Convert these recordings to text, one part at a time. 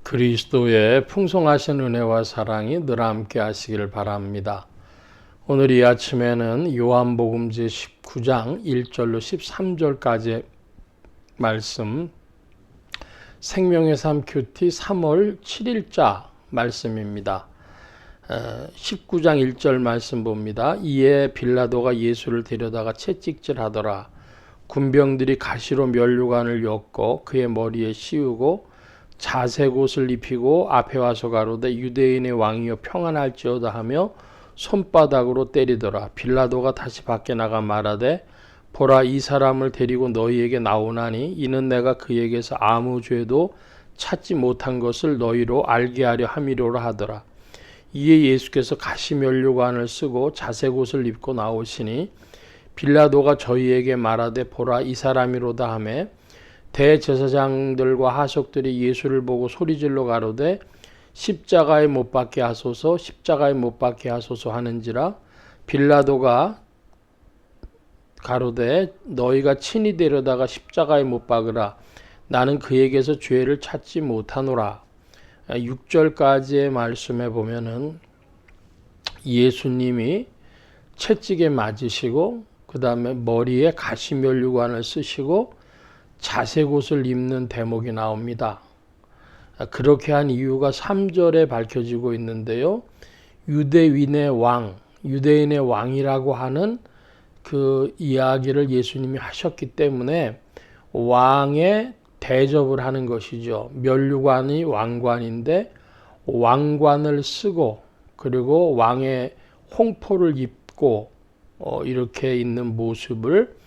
그리스도의 풍성하신 은혜와 사랑이 늘 함께 하시기를 바랍니다. 오늘 이 아침에는 요한복음지 19장 1절로 13절까지 말씀, 생명의 삶 큐티 3월 7일자 말씀입니다. 19장 1절 말씀 봅니다. 이에 빌라도가 예수를 데려다가 채찍질하더라. 군병들이 가시로 면류관을 엮고 그의 머리에 씌우고 자색 옷을 입히고 앞에 와서 가로되 유대인의 왕이여 평안할지어다 하며 손바닥으로 때리더라. 빌라도가 다시 밖에 나가 말하되 보라, 이 사람을 데리고 너희에게 나오나니 이는 내가 그에게서 아무 죄도 찾지 못한 것을 너희로 알게 하려 함이로라 하더라. 이에 예수께서 가시면류관을 쓰고 자색 옷을 입고 나오시니 빌라도가 저희에게 말하되 보라, 이 사람이로다 하매 대제사장들과 하석들이 예수를 보고 소리질러 가로되 십자가에 못 박게 하소서, 십자가에 못 박게 하소서 하는지라. 빌라도가 가로되 너희가 친히 데려다가 십자가에 못 박으라. 나는 그에게서 죄를 찾지 못하노라. 6절까지의 말씀에 보면은 예수님이 채찍에 맞으시고 그 다음에 머리에 가시면류관을 쓰시고 자색 옷을 입는 대목이 나옵니다. 그렇게 한 이유가 3절에 밝혀지고 있는데요. 유대인의 왕이라고 하는 그 이야기를 예수님이 하셨기 때문에 왕의 대접을 하는 것이죠. 면류관이 왕관인데 왕관을 쓰고 그리고 왕의 홍포를 입고 이렇게 있는 모습을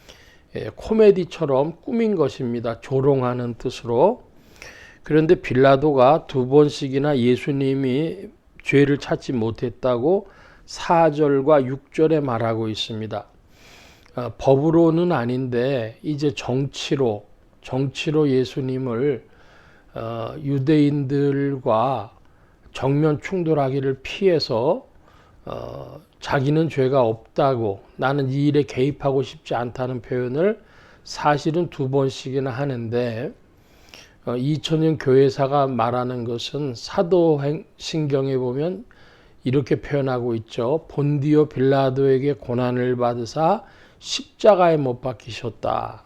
코미디처럼 꾸민 것입니다. 조롱하는 뜻으로. 그런데 빌라도가 두 번씩이나 예수님이 죄를 찾지 못했다고 4절과 6절에 말하고 있습니다. 법으로는 아닌데 이제 정치로 예수님을 유대인들과 정면 충돌하기를 피해서 자기는 죄가 없다고, 나는 이 일에 개입하고 싶지 않다는 표현을 사실은 두 번씩이나 하는데 2000년 교회사가 말하는 것은 사도신경에 보면 이렇게 표현하고 있죠. 본디오 빌라도에게 고난을 받으사 십자가에 못 박히셨다.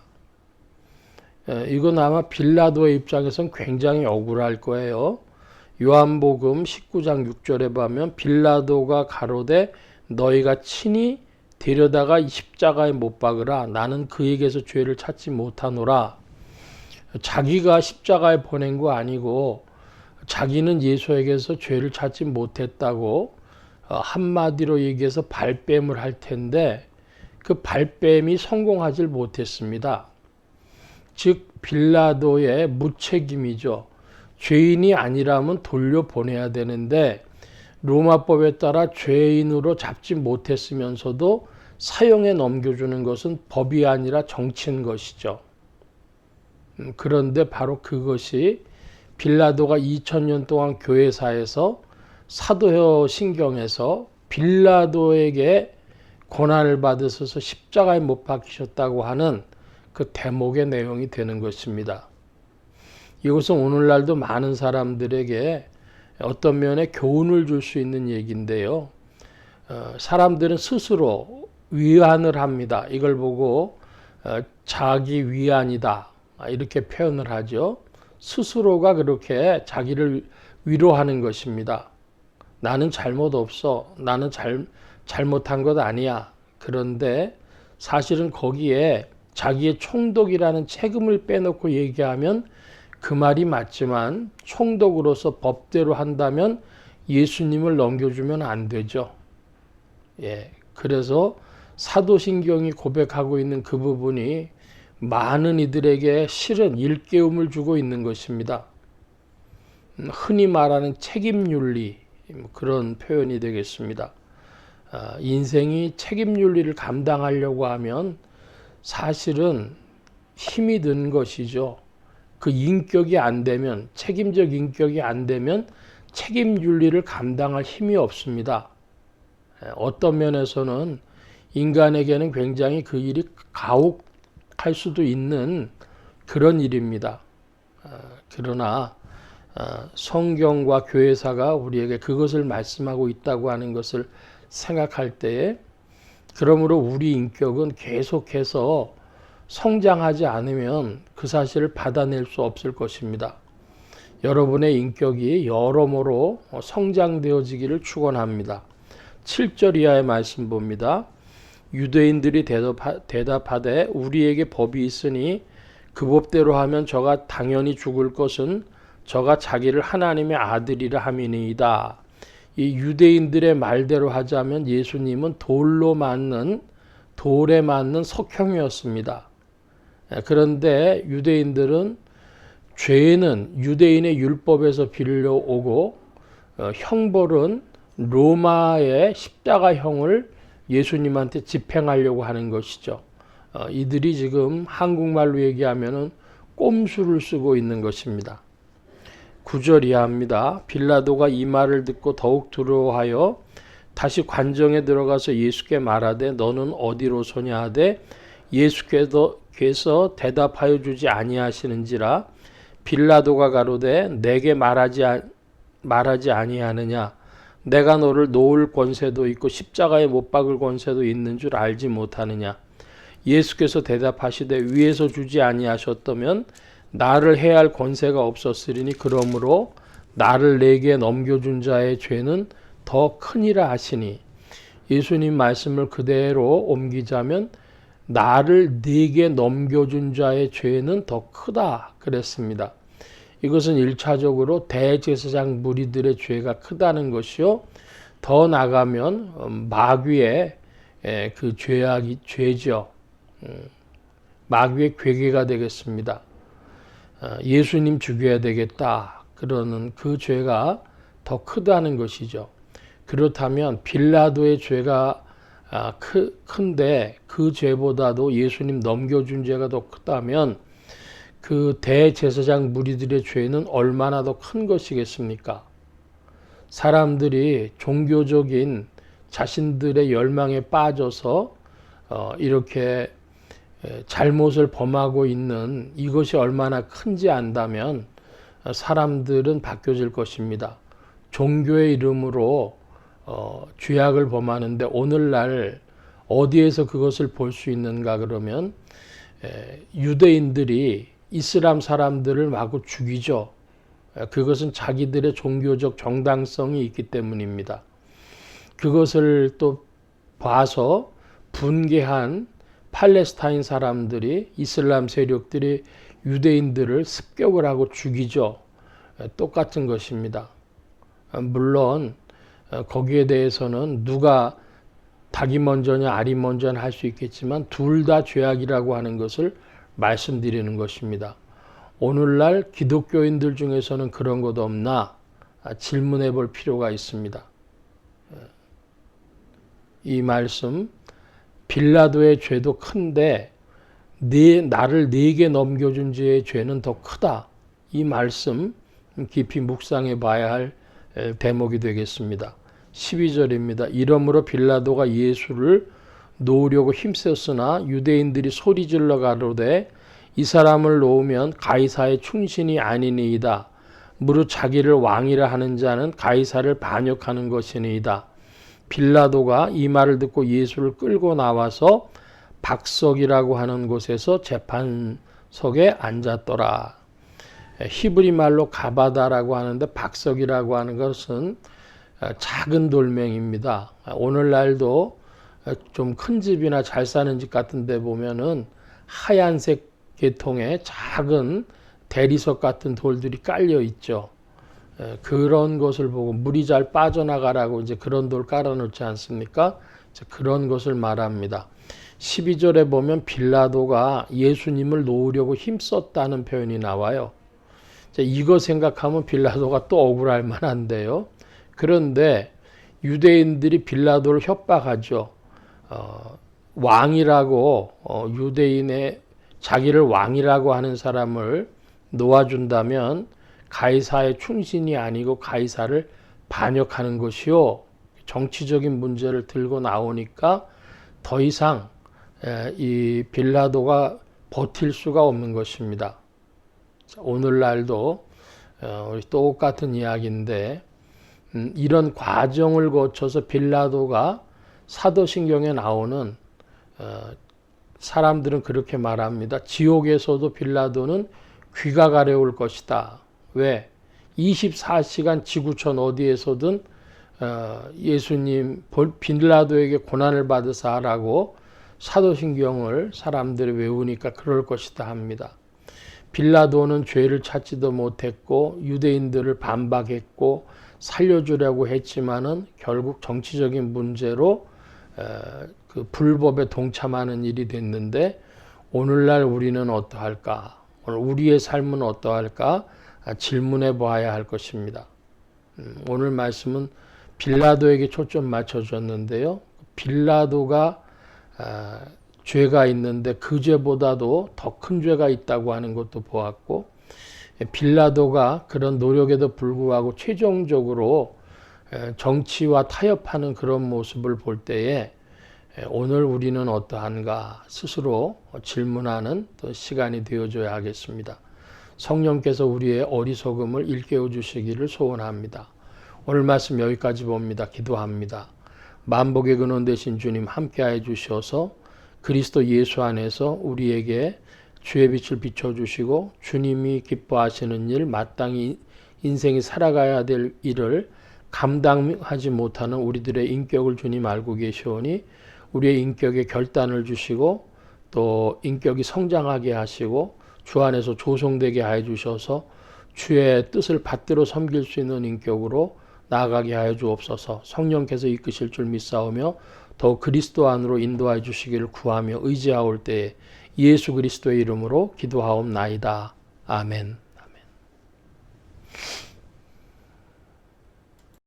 이건 아마 빌라도의 입장에선 굉장히 억울할 거예요. 요한복음 19장 6절에 보면 빌라도가 가로되 너희가 친히 데려다가 십자가에 못 박으라. 나는 그에게서 죄를 찾지 못하노라. 자기가 십자가에 보낸 거 아니고 자기는 예수에게서 죄를 찾지 못했다고 한마디로 얘기해서 발뺌을 할 텐데 그 발뺌이 성공하지 못했습니다. 즉 빌라도의 무책임이죠. 죄인이 아니라면 돌려보내야 되는데 로마법에 따라 죄인으로 잡지 못했으면서도 사형에 넘겨주는 것은 법이 아니라 정치인 것이죠. 그런데 바로 그것이 빌라도가 2000년 동안 교회사에서 사도신경에서 빌라도에게 고난을 받으셔서 십자가에 못 박히셨다고 하는 그 대목의 내용이 되는 것입니다. 이것은 오늘날도 많은 사람들에게 어떤 면에 교훈을 줄 수 있는 얘기인데요. 사람들은 스스로 위안을 합니다. 이걸 보고 자기 위안이다 이렇게 표현을 하죠. 스스로가 그렇게 자기를 위로하는 것입니다. 나는 잘못 없어. 나는 잘못한 것 아니야. 그런데 사실은 거기에 자기의 총독이라는 책임을 빼놓고 얘기하면 그 말이 맞지만 총독으로서 법대로 한다면 예수님을 넘겨주면 안 되죠. 그래서 사도신경이 고백하고 있는 그 부분이 많은 이들에게 실은 일깨움을 주고 있는 것입니다. 흔히 말하는 책임윤리, 그런 표현이 되겠습니다. 인생이 책임윤리를 감당하려고 하면 사실은 힘이 든 것이죠. 그 인격이 안 되면, 책임적 인격이 안 되면 책임윤리를 감당할 힘이 없습니다. 어떤 면에서는 인간에게는 굉장히 그 일이 가혹할 수도 있는 그런 일입니다. 그러나 성경과 교회사가 우리에게 그것을 말씀하고 있다고 하는 것을 생각할 때에, 그러므로 우리 인격은 계속해서 성장하지 않으면 그 사실을 받아낼 수 없을 것입니다. 여러분의 인격이 여러모로 성장되어지기를 축원합니다. 7절 이하의 말씀 봅니다. 유대인들이 대답하되 우리에게 법이 있으니 그 법대로 하면 저가 당연히 죽을 것은 저가 자기를 하나님의 아들이라 함이니이다. 이 유대인들의 말대로 하자면 예수님은 돌에 맞는 석형이었습니다. 그런데 유대인들은 죄는 유대인의 율법에서 빌려오고 형벌은 로마의 십자가형을 예수님한테 집행하려고 하는 것이죠. 이들이 지금 한국말로 얘기하면은 꼼수를 쓰고 있는 것입니다. 9절 이하입니다. 빌라도가 이 말을 듣고 더욱 두려워하여 다시 관정에 들어가서 예수께 말하되 너는 어디로소냐 하되 예수께서 대답하여 주지 아니하시는지라. 빌라도가 가로되 내게 말하지 아니하느냐. 내가 너를 놓을 권세도 있고 십자가에 못 박을 권세도 있는 줄 알지 못하느냐. 예수께서 대답하시되 위에서 주지 아니하셨다면 나를 해야 할 권세가 없었으리니 그러므로 나를 내게 넘겨준 자의 죄는 더 크니라 하시니. 예수님 말씀을 그대로 옮기자면 나를 네게 넘겨준 자의 죄는 더 크다 그랬습니다. 이것은 1차적으로 대제사장 무리들의 죄가 크다는 것이요. 더 나가면 마귀의 그 죄죠. 마귀의 괴계가 되겠습니다. 예수님 죽여야 되겠다 그러는 그 죄가 더 크다는 것이죠. 그렇다면 빌라도의 죄가 큰데 그 죄보다도 예수님 넘겨준 죄가 더 크다면 그 대제사장 무리들의 죄는 얼마나 더 큰 것이겠습니까? 사람들이 종교적인 자신들의 열망에 빠져서 이렇게 잘못을 범하고 있는 이것이 얼마나 큰지 안다면 사람들은 바뀌어질 것입니다. 종교의 이름으로 죄악을 범하는데 오늘날 어디에서 그것을 볼 수 있는가 그러면 유대인들이 이슬람 사람들을 마구 죽이죠. 그것은 자기들의 종교적 정당성이 있기 때문입니다. 그것을 또 봐서 분개한 팔레스타인 사람들이 이슬람 세력들이 유대인들을 습격을 하고 죽이죠. 똑같은 것입니다. 물론 거기에 대해서는 누가 닭이 먼저냐 알이 먼저냐 할 수 있겠지만 둘 다 죄악이라고 하는 것을 말씀드리는 것입니다. 오늘날 기독교인들 중에서는 그런 것 없나 질문해 볼 필요가 있습니다. 이 말씀 빌라도의 죄도 큰데 나를 네게 넘겨준 자의 죄는 더 크다. 이 말씀 깊이 묵상해 봐야 할 대목이 되겠습니다. 12절입니다. 이러므로 빌라도가 예수를 놓으려고 힘썼으나 유대인들이 소리질러 가로되 이 사람을 놓으면 가이사의 충신이 아니니이다. 무릇 자기를 왕이라 하는 자는 가이사를 반역하는 것이니이다. 빌라도가 이 말을 듣고 예수를 끌고 나와서 박석이라고 하는 곳에서 재판석에 앉았더라. 히브리 말로 가바다라고 하는데 박석이라고 하는 것은 작은 돌멩입니다. 오늘날도 좀 큰 집이나 잘 사는 집 같은 데 보면은 하얀색 계통의 작은 대리석 같은 돌들이 깔려 있죠. 그런 것을 보고 물이 잘 빠져나가라고 이제 그런 돌 깔아놓지 않습니까? 그런 것을 말합니다. 12절에 보면 빌라도가 예수님을 놓으려고 힘썼다는 표현이 나와요. 이거 생각하면 빌라도가 또 억울할 만한데요. 그런데 유대인들이 빌라도를 협박하죠. 왕이라고 유대인의 자기를 왕이라고 하는 사람을 놓아준다면 가이사의 충신이 아니고 가이사를 반역하는 것이요. 정치적인 문제를 들고 나오니까 더 이상 이 빌라도가 버틸 수가 없는 것입니다. 오늘날도 우리 똑같은 이야기인데 이런 과정을 거쳐서 빌라도가 사도신경에 나오는 사람들은 그렇게 말합니다. 지옥에서도 빌라도는 귀가 가려울 것이다. 왜? 24시간 지구촌 어디에서든 예수님 빌라도에게 고난을 받으사 하라고 사도신경을 사람들이 외우니까 그럴 것이다 합니다. 빌라도는 죄를 찾지도 못했고 유대인들을 반박했고 살려주려고 했지만은 결국 정치적인 문제로 그 불법에 동참하는 일이 됐는데 오늘날 우리는 어떠할까? 오늘 우리의 삶은 어떠할까? 질문해 보아야 할 것입니다. 오늘 말씀은 빌라도에게 초점 맞춰줬는데요. 빌라도가 죄가 있는데 그 죄보다도 더 큰 죄가 있다고 하는 것도 보았고 빌라도가 그런 노력에도 불구하고 최종적으로 정치와 타협하는 그런 모습을 볼 때에 오늘 우리는 어떠한가 스스로 질문하는 또 시간이 되어줘야 하겠습니다. 성령께서 우리의 어리석음을 일깨워 주시기를 소원합니다. 오늘 말씀 여기까지 봅니다. 기도합니다. 만복의 근원 되신 주님 함께하여 주셔서 그리스도 예수 안에서 우리에게 주의 빛을 비춰주시고 주님이 기뻐하시는 일, 마땅히 인생이 살아가야 될 일을 감당하지 못하는 우리들의 인격을 주님 알고 계시오니 우리의 인격에 결단을 주시고 또 인격이 성장하게 하시고 주 안에서 조성되게 하여 주셔서 주의 뜻을 받들어 섬길 수 있는 인격으로 나아가게 하여 주옵소서. 성령께서 이끄실 줄 믿사오며 더욱 그리스도 안으로 인도하여 주시기를 구하며 의지하올 때에 예수 그리스도의 이름으로 기도하옵나이다. 아멘.